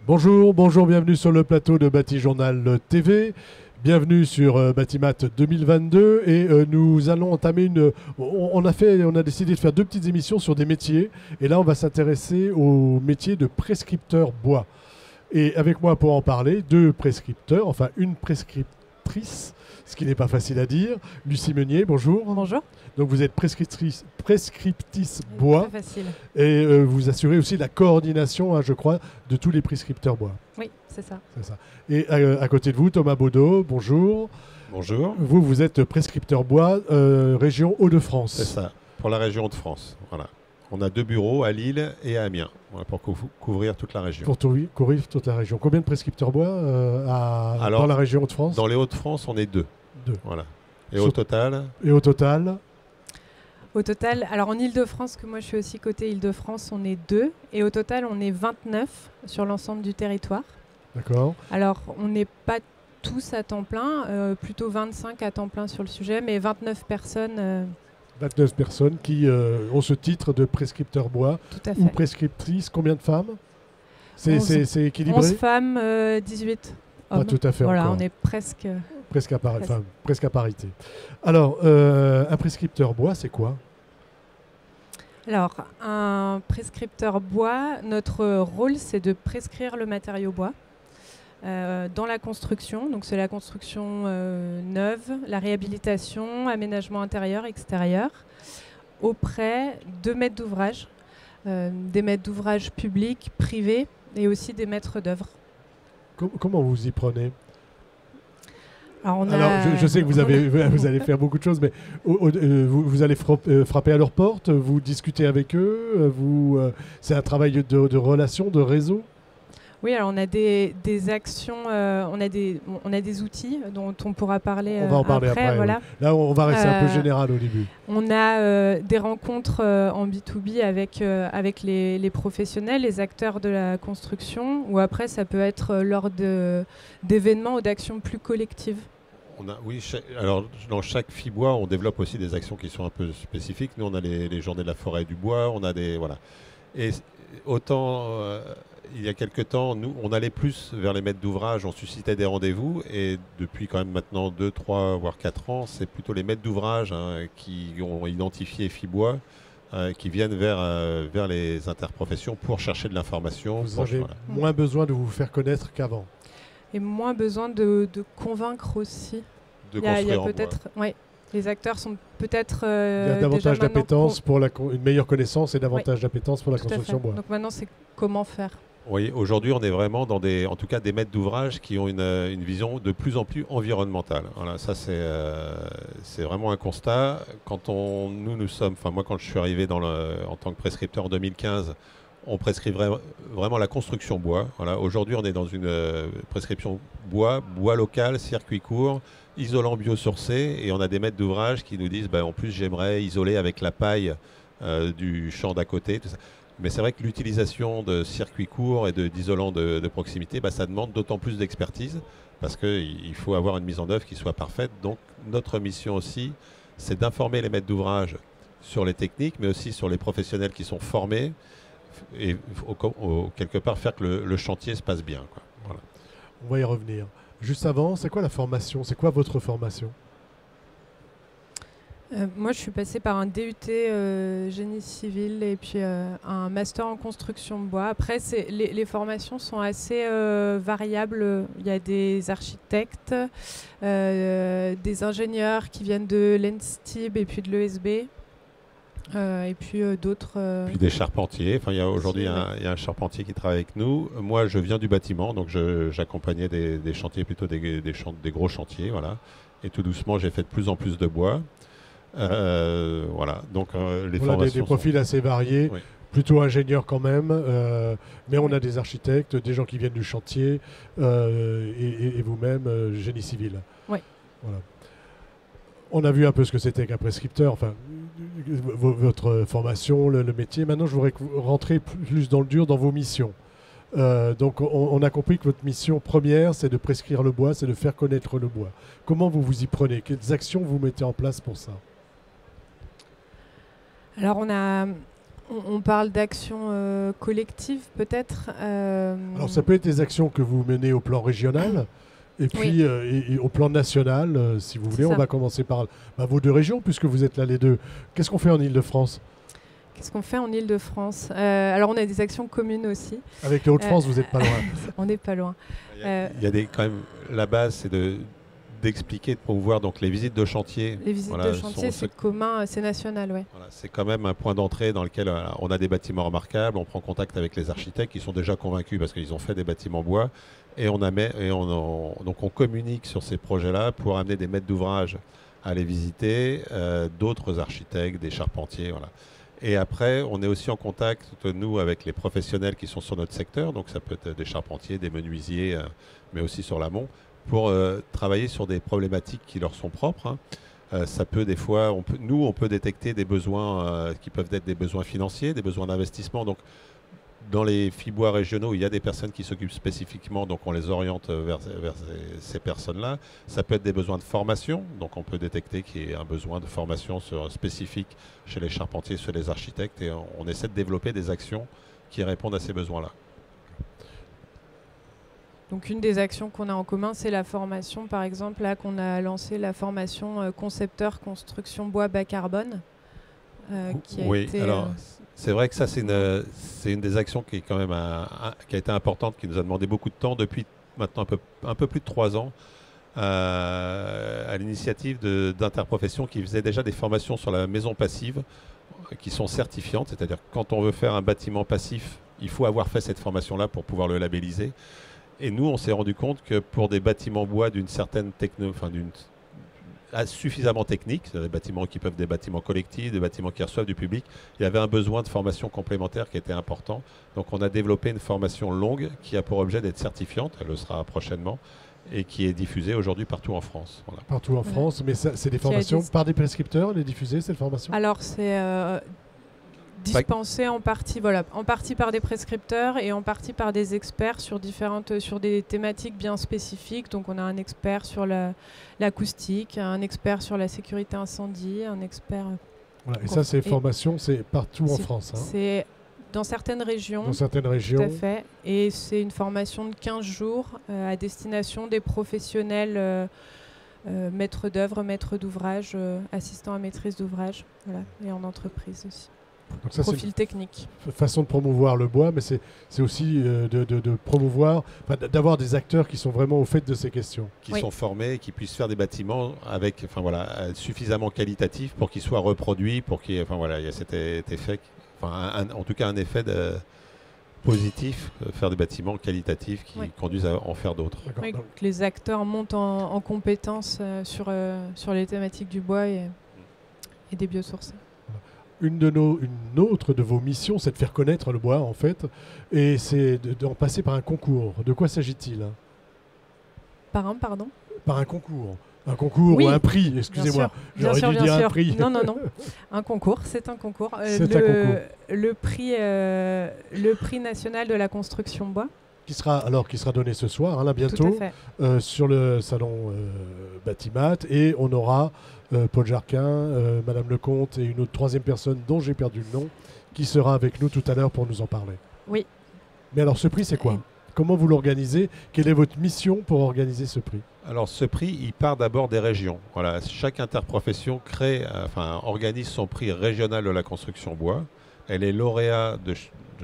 Bonjour, bonjour, bienvenue sur le plateau de Batijournal TV. Bienvenue sur Batimat 2022 et nous allons entamer on a décidé de faire deux petites émissions sur des métiers et là on va s'intéresser au métier de prescripteur bois. Et avec moi pour en parler, deux prescripteurs, enfin une prescriptrice, ce qui n'est pas facile à dire. Lucie Meunier, bonjour. Bonjour. Donc vous êtes prescriptrice bois. Pas facile. Et vous assurez aussi la coordination, hein, je crois, de tous les prescripteurs bois. Oui, c'est ça. C'est ça. Et à côté de vous, Thomas Baudot, bonjour. Bonjour. Vous êtes prescripteur bois, région Hauts-de-France. C'est ça, pour la région de France. Voilà. On a deux bureaux à Lille et à Amiens, voilà, pour couvrir toute la région. Pour couvrir toute la région. Combien de prescripteurs bois dans la région Hauts-de-France? Dans les Hauts-de-France, on est deux. Voilà. Et au total Au total, alors en Ile-de-France, que moi je suis aussi côté Ile-de-France, on est 2. Et au total, on est 29 sur l'ensemble du territoire. D'accord. Alors, on n'est pas tous à temps plein, plutôt 25 à temps plein sur le sujet, mais 29 personnes. 29 personnes qui ont ce titre de prescripteur bois Tout à fait. ou prescriptrice. Combien de femmes? C'est équilibré? 11 femmes, 18 hommes. Pas tout à fait voilà, encore. on est presque à parité. Alors, un prescripteur bois, c'est quoi? Alors, un prescripteur bois, notre rôle, c'est de prescrire le matériau bois dans la construction. Donc, c'est la construction neuve, la réhabilitation, aménagement intérieur, extérieur, auprès de maîtres d'ouvrage, des maîtres d'ouvrage publics, privés et aussi des maîtres d'œuvre. Comment vous y prenez? Alors, je sais que vous allez faire beaucoup de choses, mais vous allez frapper à leur porte, vous discutez avec eux, c'est un travail de relation, de réseau? Oui, alors on a des actions, on a des outils dont on pourra parler. On va en parler après. Voilà. Oui. Là, on va rester un peu général au début. On a des rencontres en B2B avec les professionnels, les acteurs de la construction, ou après ça peut être lors d'événements ou d'actions plus collectives. Alors dans chaque FIBois, on développe aussi des actions qui sont un peu spécifiques. Nous, on a les journées de la forêt et du bois, on a voilà. Et autant il y a quelques temps, nous, on allait plus vers les maîtres d'ouvrage, on suscitait des rendez-vous, et depuis quand même maintenant 2, 3, voire 4 ans, c'est plutôt les maîtres d'ouvrage qui ont identifié FIBois, qui viennent vers les interprofessions pour chercher de l'information. Vous avez moins besoin de vous faire connaître qu'avant. Et moins besoin de convaincre aussi. De construire en bois. Oui, les acteurs sont peut-être. Il y a davantage d'appétence pour une meilleure connaissance et davantage d'appétence pour la construction bois. Donc maintenant, c'est comment faire. Oui, aujourd'hui, on est vraiment dans en tout cas des maîtres d'ouvrage qui ont une vision de plus en plus environnementale. Voilà, ça c'est vraiment un constat. Quand nous sommes, enfin moi quand je suis arrivé en tant que prescripteur en 2015, on prescrivait vraiment la construction bois. Voilà, aujourd'hui, on est dans une prescription bois local, circuit court, isolant biosourcé, et on a des maîtres d'ouvrage qui nous disent, en plus j'aimerais isoler avec la paille du champ d'à côté, tout ça. Mais c'est vrai que l'utilisation de circuits courts et d'isolants de proximité, ça demande d'autant plus d'expertise parce qu'il faut avoir une mise en œuvre qui soit parfaite. Donc notre mission aussi, c'est d'informer les maîtres d'ouvrage sur les techniques, mais aussi sur les professionnels qui sont formés et quelque part faire que le chantier se passe bien, quoi. Voilà. On va y revenir. Juste avant, c'est quoi la formation? C'est quoi votre formation? Moi, je suis passée par un DUT génie civil et puis un master en construction bois. Après, les formations sont assez variables. Il y a des architectes, des ingénieurs qui viennent de l'ENSTIB et puis de l'ESB. Et puis d'autres... Puis des charpentiers. Enfin, aujourd'hui, il y a un charpentier qui travaille avec nous. Moi, je viens du bâtiment, donc j'accompagnais des chantiers, plutôt des gros chantiers. Voilà. Et tout doucement, j'ai fait de plus en plus de bois. Voilà, donc les formations des profils assez variés, oui. Plutôt ingénieurs quand même, mais on a des architectes, des gens qui viennent du chantier et vous-même, génie civil. Oui. Voilà. On a vu un peu ce que c'était qu'un prescripteur, enfin, votre formation, le métier. Maintenant, je voudrais que vous rentrez plus dans le dur, dans vos missions. Donc, on a compris que votre mission première, c'est de prescrire le bois, c'est de faire connaître le bois. Comment vous y prenez? Quelles actions vous mettez en place pour ça? Alors, on a On parle d'actions collectives peut-être. Alors ça peut être des actions que vous menez au plan régional et puis et au plan national, si vous voulez. On va commencer par vos deux régions puisque vous êtes là les deux. Qu'est-ce qu'on fait en Île-de-France ? Qu'est-ce qu'on fait en Île-de-France ? Alors on a des actions communes aussi. Avec les Hauts-de-France, vous n'êtes pas loin. On n'est pas loin. Il y a quand même, la base, c'est d'expliquer, de promouvoir donc les visites de chantier. Les visites de chantier, c'est commun, c'est national, ouais. Voilà, c'est quand même un point d'entrée dans lequel on a des bâtiments remarquables, on prend contact avec les architectes qui sont déjà convaincus parce qu'ils ont fait des bâtiments bois et donc on communique sur ces projets-là pour amener des maîtres d'ouvrage à les visiter, d'autres architectes, des charpentiers, voilà. Et après, on est aussi en contact, nous, avec les professionnels qui sont sur notre secteur, donc ça peut être des charpentiers, des menuisiers, mais aussi sur l'amont, pour travailler sur des problématiques qui leur sont propres. Ça peut des fois, on peut détecter des besoins qui peuvent être des besoins financiers, des besoins d'investissement. Donc, dans les FIBOA régionaux, il y a des personnes qui s'occupent spécifiquement, donc on les oriente vers ces personnes-là. Ça peut être des besoins de formation, donc on peut détecter qu'il y a un besoin de formation spécifique chez les charpentiers, chez les architectes, et on essaie de développer des actions qui répondent à ces besoins-là. Donc une des actions qu'on a en commun, c'est la formation, par exemple, là qu'on a lancé la formation concepteur construction bois bas carbone. C'est vrai que ça, c'est une des actions qui est quand même qui a été importante, qui nous a demandé beaucoup de temps depuis maintenant un peu plus de 3 ans, à l'initiative d'Interprofession qui faisait déjà des formations sur la maison passive qui sont certifiantes, c'est-à-dire que quand on veut faire un bâtiment passif, il faut avoir fait cette formation-là pour pouvoir le labelliser. Et nous, on s'est rendu compte que pour des bâtiments bois d'une certaine suffisamment techniques, des bâtiments qui peuvent être des bâtiments collectifs, des bâtiments qui reçoivent du public, il y avait un besoin de formation complémentaire qui était important. Donc on a développé une formation longue qui a pour objet d'être certifiante, elle le sera prochainement, et qui est diffusée aujourd'hui partout en France. Voilà. Partout en France, mais c'est des formations par des prescripteurs, les diffusées, cette formation ? Alors c'est dispensé en partie par des prescripteurs et en partie par des experts sur des thématiques bien spécifiques. Donc on a un expert sur l'acoustique, un expert sur la sécurité incendie, un expert... Voilà, et ça, ces formations, c'est partout en France. C'est dans certaines régions. Dans certaines régions. Tout à fait. Et c'est une formation de 15 jours à destination des professionnels maîtres d'œuvre, maîtres d'ouvrage, assistants à maîtrise d'ouvrage, voilà, et en entreprise aussi. Donc ça, profil technique. Façon de promouvoir le bois, mais c'est aussi de promouvoir, d'avoir des acteurs qui sont vraiment au fait de ces questions. Qui sont formés, qui puissent faire des bâtiments avec, suffisamment qualitatifs pour qu'ils soient reproduits, pour qu'il y ait cet effet, en tout cas un effet positif, faire des bâtiments qualitatifs qui conduisent à en faire d'autres. Oui, que les acteurs montent en compétences sur les thématiques du bois et des biosourcés. Une autre de vos missions, c'est de faire connaître le bois, en fait, et c'est d'en passer par un concours. De quoi s'agit-il ? Par un, pardon ? Par un concours. Un concours ou un prix, excusez-moi. J'aurais dû dire un prix. Non. Un concours, c'est un concours. Le prix national de la construction bois. Qui sera donné ce soir, là bientôt, sur le salon Batimat, et on aura Paul Jarquin, Madame Lecomte et une autre troisième personne dont j'ai perdu le nom, qui sera avec nous tout à l'heure pour nous en parler. Oui. Mais alors ce prix, c'est quoi ? Comment vous l'organisez ? Quelle est votre mission pour organiser ce prix ? Alors ce prix, il part d'abord des régions. Voilà, chaque interprofession organise son prix régional de la construction bois. Elle est lauréat de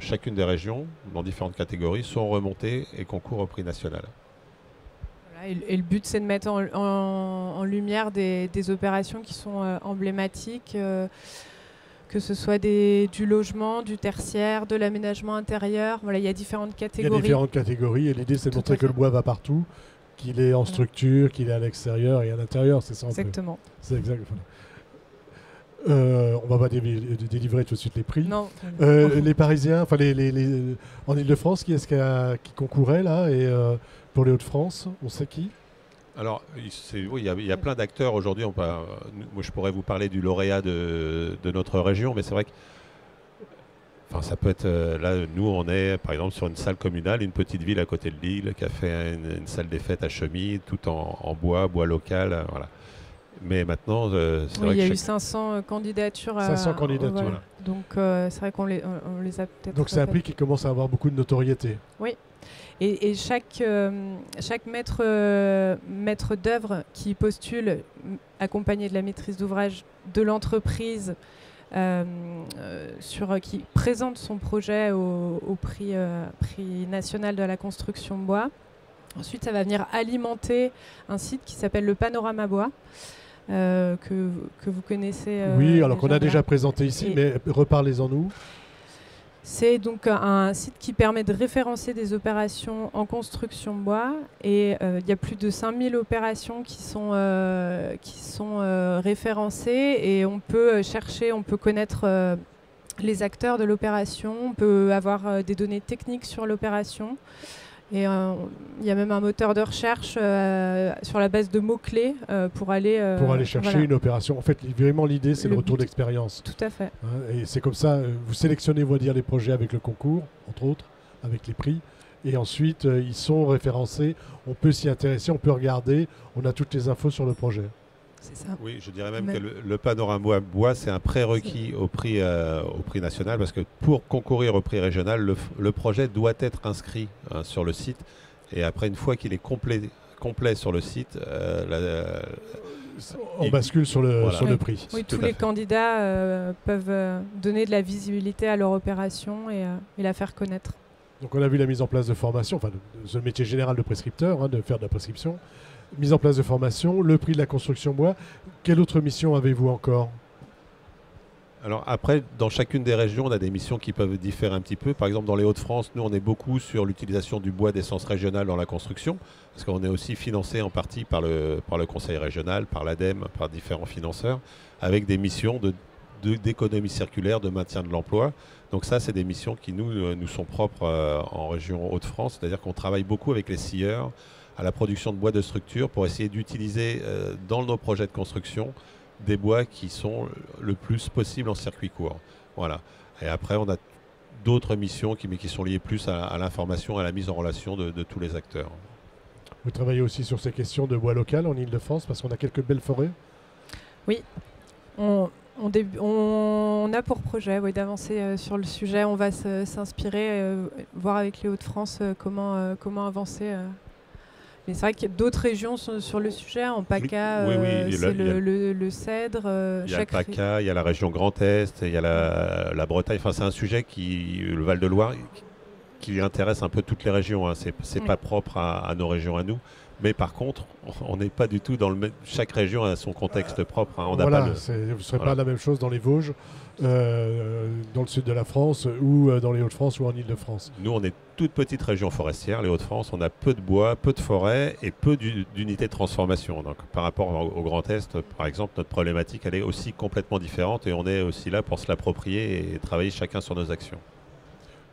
chacune des régions, dans différentes catégories, sont remontées et concourent au prix national. Voilà, et le but, c'est de mettre en lumière des opérations qui sont emblématiques, que ce soit du logement, du tertiaire, de l'aménagement intérieur. Voilà, il y a différentes catégories. Il y a différentes catégories, et l'idée, c'est de montrer que le bois va partout, qu'il est en structure, qu'il est à l'extérieur et à l'intérieur, c'est ça. Exactement. C'est exactement. On va pas délivrer tout de suite les prix. Non. Les Parisiens, en Ile-de-France, qui est-ce qui concourait là, et pour les Hauts-de-France, on sait qui ? Alors, il y a plein d'acteurs aujourd'hui. Moi, je pourrais vous parler du lauréat de notre région, mais c'est vrai que ça peut être... là, nous, on est, par exemple, sur une salle communale, une petite ville à côté de Lille, qui a fait une salle des fêtes à Chemie, tout en bois local, voilà. Mais maintenant, il y a eu 500 candidatures. 500 candidatures. Voilà. Donc c'est vrai qu'on on les a peut-être... Donc c'est un prix qui commence à avoir beaucoup de notoriété. Oui. Et chaque maître d'œuvre qui postule, accompagné de la maîtrise d'ouvrage de l'entreprise, qui présente son projet au prix national de la construction bois. Ensuite, ça va venir alimenter un site qui s'appelle le Panorama Bois, que vous connaissez. Oui, alors qu'on a déjà présenté ici, mais reparlez-en nous. C'est donc un site qui permet de référencer des opérations en construction bois, et il y a plus de 5000 opérations qui sont référencées, et on peut chercher, on peut connaître les acteurs de l'opération, on peut avoir des données techniques sur l'opération. Et il y a même un moteur de recherche sur la base de mots-clés pour aller chercher une opération. En fait, vraiment, l'idée, c'est le retour d'expérience. Tout à fait. Et c'est comme ça, vous sélectionnez, on va dire, les projets avec le concours, entre autres, avec les prix. Et ensuite, ils sont référencés. On peut s'y intéresser, on peut regarder. On a toutes les infos sur le projet. C'est ça. Oui, je dirais même que le Panorama Bois, c'est un prérequis au prix national, parce que pour concourir au prix régional, le projet doit être inscrit sur le site. Et après, une fois qu'il est complet sur le site, on bascule sur le prix. Oui, tous les candidats peuvent donner de la visibilité à leur opération et la faire connaître. Donc on a vu la mise en place de formation, enfin ce métier général de prescripteur, de faire de la prescription. Mise en place de formation, le prix de la construction bois. Quelle autre mission avez-vous encore ? Alors après, dans chacune des régions, on a des missions qui peuvent différer un petit peu. Par exemple, dans les Hauts-de-France, nous, on est beaucoup sur l'utilisation du bois d'essence régionale dans la construction, parce qu'on est aussi financé en partie par le Conseil régional, par l'ADEME, par différents financeurs, avec des missions d'économie circulaire, de maintien de l'emploi. Donc ça, c'est des missions qui nous sont propres en région Hauts-de-France, c'est-à-dire qu'on travaille beaucoup avec les scieurs, à la production de bois de structure, pour essayer d'utiliser dans nos projets de construction des bois qui sont le plus possible en circuit court. Voilà. Et après, on a d'autres missions qui sont liées plus à l'information, à la mise en relation de tous les acteurs. Vous travaillez aussi sur ces questions de bois local en Ile-de-France, parce qu'on a quelques belles forêts ? Oui. On a pour projet d'avancer sur le sujet. On va s'inspirer, voir avec les Hauts-de-France comment avancer. Mais c'est vrai qu'il y a d'autres régions sur le sujet. En PACA, c'est le cèdre. Il y a le PACA, il y a la région Grand Est, il y a la Bretagne. Enfin, c'est un sujet le Val-de-Loire, qui intéresse un peu toutes les régions. C'est pas propre à nos régions à nous. Mais par contre, on n'est pas du tout dans chaque région a son contexte propre. Vous ne serez pas la même chose dans les Vosges, dans le sud de la France, ou dans les Hauts-de-France, ou en Ile-de-France. Nous, on est toute petite région forestière. Les Hauts-de-France, on a peu de bois, peu de forêts et peu d'unités de transformation. Donc, par rapport au Grand Est, par exemple, notre problématique, elle est aussi complètement différente, et on est aussi là pour se l'approprier et travailler chacun sur nos actions.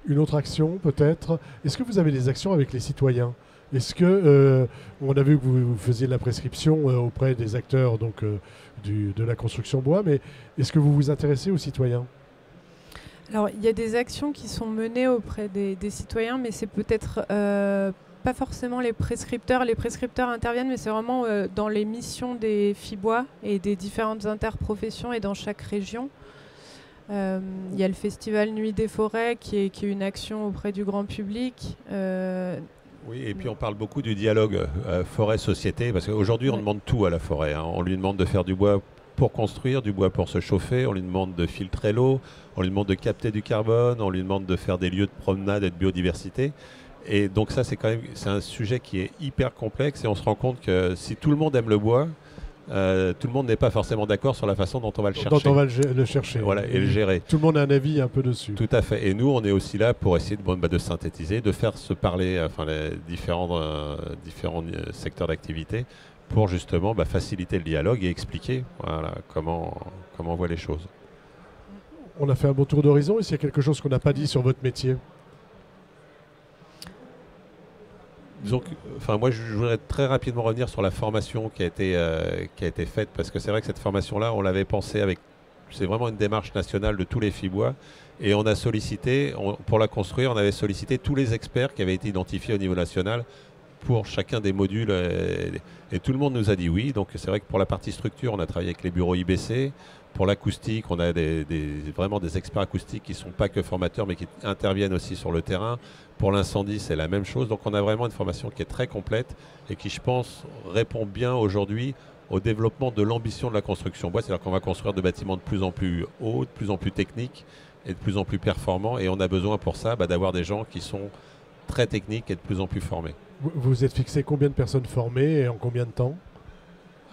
Une autre action, peut-être. Est-ce que vous avez des actions avec les citoyens ? Est-ce que, on a vu que vous faisiez de la prescription auprès des acteurs de la construction bois, mais est-ce que vous vous intéressez aux citoyens ? Alors, il y a des actions qui sont menées auprès des citoyens, mais c'est peut-être pas forcément les prescripteurs. Les prescripteurs interviennent, mais c'est vraiment dans les missions des FIBois et des différentes interprofessions et dans chaque région. Il y a le festival Nuit des Forêts qui est une action auprès du grand public. Oui, et puis on parle beaucoup du dialogue forêt-société, parce qu'aujourd'hui on demande tout à la forêt. On lui demande de faire du bois pour construire, du bois pour se chauffer, on lui demande de filtrer l'eau, on lui demande de capter du carbone, on lui demande de faire des lieux de promenade et de biodiversité. Et donc ça, c'est un sujet qui est hyper complexe, et on se rend compte que si tout le monde aime le bois, tout le monde n'est pas forcément d'accord sur la façon dont on va le chercher. Dont on va le chercher. Voilà, et le gérer. Tout le monde a un avis un peu dessus. Tout à fait. Et nous, on est aussi là pour essayer de synthétiser, de faire se parler les différents secteurs d'activité, pour justement faciliter le dialogue et expliquer comment on voit les choses. On a fait un bon tour d'horizon. Est-ce qu'il y a quelque chose qu'on n'a pas dit sur votre métier ? Donc, moi, je voudrais très rapidement revenir sur la formation qui a été faite, parce que c'est vrai que cette formation-là, on l'avait pensée c'est vraiment une démarche nationale de tous les FIBois, et on a sollicité, pour la construire, on avait sollicité tous les experts qui avaient été identifiés au niveau national pour chacun des modules. Et tout le monde nous a dit oui. Donc c'est vrai que pour la partie structure, on a travaillé avec les bureaux IBC. Pour l'acoustique, on a vraiment des experts acoustiques qui ne sont pas que formateurs, mais qui interviennent aussi sur le terrain. Pour l'incendie, c'est la même chose. Donc on a vraiment une formation qui est très complète et qui, je pense, répond bien aujourd'hui au développement de l'ambition de la construction bois. C'est-à-dire qu'on va construire des bâtiments de plus en plus hauts, de plus en plus techniques et de plus en plus performants. Et on a besoin pour ça d'avoir des gens qui sont très techniques et de plus en plus formés. Vous êtes fixé combien de personnes formées et en combien de temps?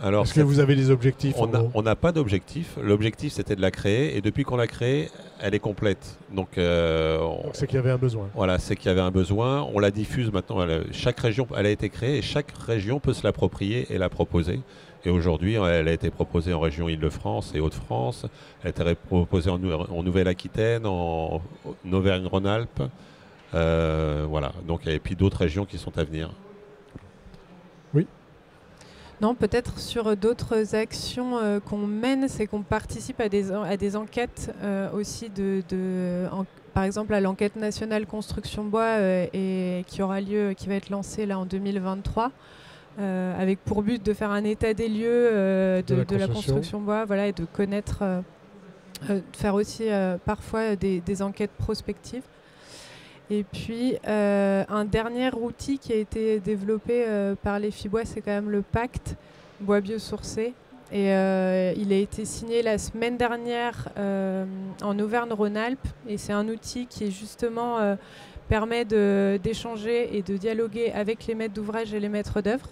Alors, est-ce que vous avez des objectifs? On n'a pas d'objectif. L'objectif, c'était de la créer. Et depuis qu'on l'a créée, elle est complète. Donc c'est qu'il y avait un besoin. Voilà, c'est qu'il y avait un besoin. On la diffuse maintenant. Chaque région, elle a été créée et chaque région peut se l'approprier et la proposer. Et aujourd'hui, elle a été proposée en région Île-de-France et Hauts-de-France. Elle a été proposée en Nouvelle-Aquitaine, en Auvergne-Rhône-Alpes. Voilà. Donc, et puis d'autres régions qui sont à venir. Oui. Non, peut-être sur d'autres actions qu'on mène, c'est qu'on participe à des enquêtes aussi par exemple à l'enquête nationale construction bois et qui va être lancée là en 2023. Avec pour but de faire un état des lieux de la construction bois, voilà, et de connaître, faire aussi parfois des enquêtes prospectives. Et puis un dernier outil qui a été développé par les Fibois, c'est quand même le pacte bois biosourcé. Et il a été signé la semaine dernière en Auvergne-Rhône-Alpes. Et c'est un outil qui justement permet d'échanger et de dialoguer avec les maîtres d'ouvrage et les maîtres d'œuvre.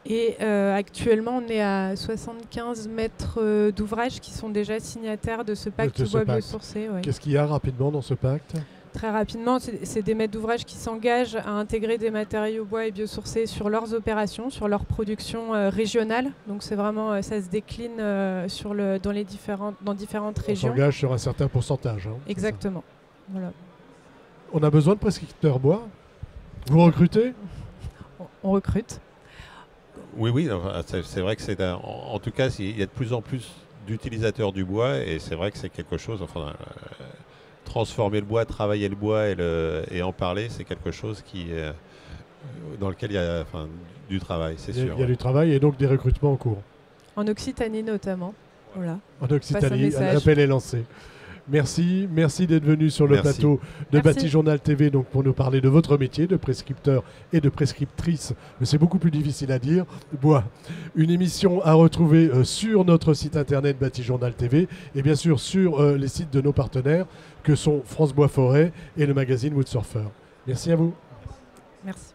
Et actuellement, on est à 75 maîtres d'ouvrage qui sont déjà signataires de ce pacte bois biosourcé. Ouais. Qu'est-ce qu'il y a rapidement dans ce pacte? Très rapidement, c'est des maîtres d'ouvrage qui s'engagent à intégrer des matériaux bois et biosourcés sur leurs opérations, sur leur production régionale. Donc c'est vraiment, ça se décline dans différentes régions. On s'engage sur un certain pourcentage. Hein, exactement. Voilà. On a besoin de prescripteurs bois? Vous recrutez? On recrute. Oui, c'est vrai que c'est en tout cas, il y a de plus en plus d'utilisateurs du bois et c'est vrai que c'est quelque chose, transformer le bois, travailler le bois et en parler, c'est quelque chose dans lequel il y a du travail, c'est sûr. Il y a du travail et donc des recrutements en cours. En Occitanie notamment. Voilà. En Occitanie, l'appel est lancé. Merci d'être venu sur le plateau de Batijournal TV donc pour nous parler de votre métier de prescripteur et de prescriptrice. Mais c'est beaucoup plus difficile à dire. Bois. Une émission à retrouver sur notre site internet Batijournal TV et bien sûr sur les sites de nos partenaires que sont France Bois Forêt et le magazine Woodsurfer. Merci à vous. Merci.